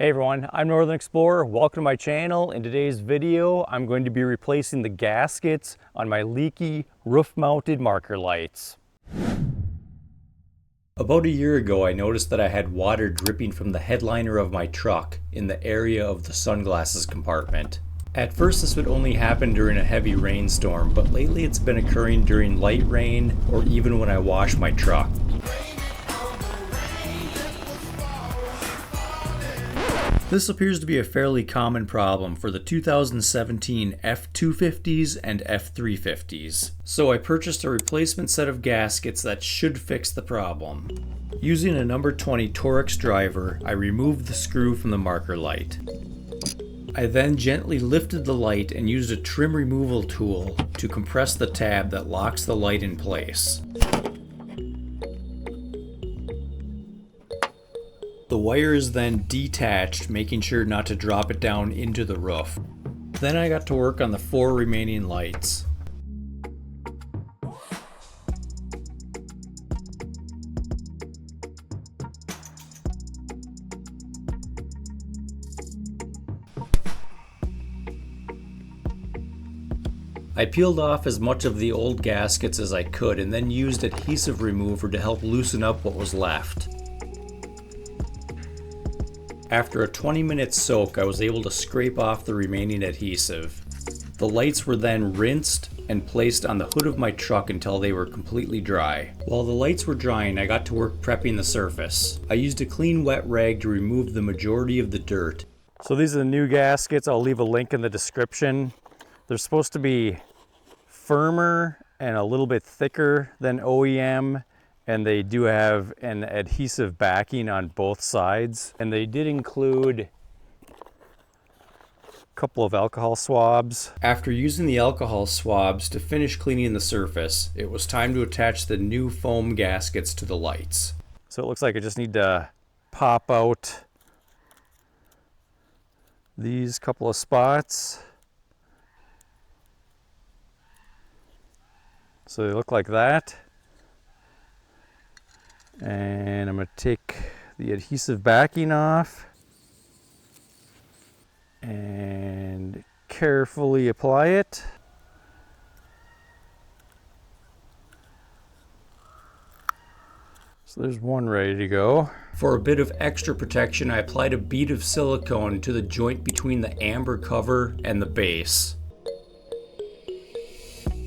Hey everyone, I'm Northern Explorer. Welcome to my channel. In today's video, I'm going to be replacing the gaskets on my Leaky roof-mounted marker lights. About a year ago, I noticed that I had water dripping from the headliner of my truck in the area of the sunglasses compartment. At first, this would only happen during a heavy rainstorm, but lately it's been occurring during light rain or even when I wash my truck. This appears to be a fairly common problem for the 2017 F250s and F350s. So I purchased a replacement set of gaskets that should fix the problem. Using a number 20 Torx driver, I removed the screw from the marker light. I then gently lifted the light and used a trim removal tool to compress the tab that locks the light in place. The wire is then detached, making sure not to drop it down into the roof. Then I got to work on the 4 remaining lights. I peeled off as much of the old gaskets as I could and then used adhesive remover to help loosen up what was left. After a 20-minute soak, I was able to scrape off the remaining adhesive. The lights were then rinsed and placed on the hood of my truck until they were completely dry. While the lights were drying, I got to work prepping the surface. I used a clean wet rag to remove the majority of the dirt. So these are the new gaskets. I'll leave a link in the description. They're supposed to be firmer and a little bit thicker than OEM. And they do have an adhesive backing on both sides. And they did include a couple of alcohol swabs. After using the alcohol swabs to finish cleaning the surface, it was time to attach the new foam gaskets to the lights. So it looks like I just need to pop out these couple of spots. So they look like that. And I'm going to take the adhesive backing off and carefully apply it. So there's one ready to go. For a bit of extra protection, I applied a bead of silicone to the joint between the amber cover and the base.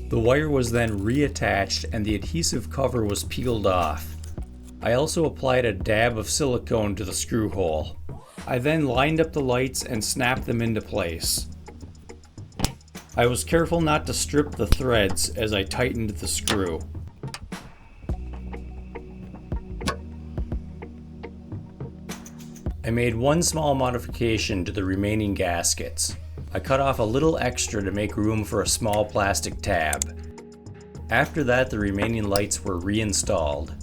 The wire was then reattached and the adhesive cover was peeled off. I also applied a dab of silicone to the screw hole. I then lined up the lights and snapped them into place. I was careful not to strip the threads as I tightened the screw. I made one small modification to the remaining gaskets. I cut off a little extra to make room for a small plastic tab. After that, the remaining lights were reinstalled.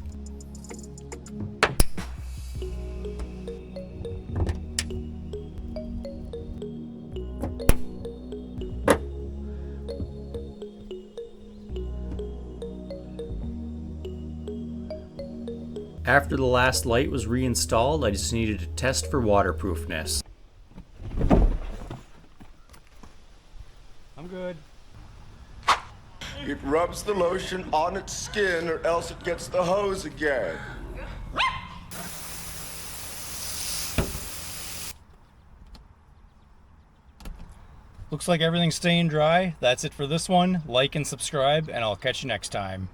After the last light was reinstalled, I just needed to test for waterproofness. I'm good. It rubs the lotion on its skin or else it gets the hose again. Looks like everything's staying dry. That's it for this one. Like and subscribe, and I'll catch you next time.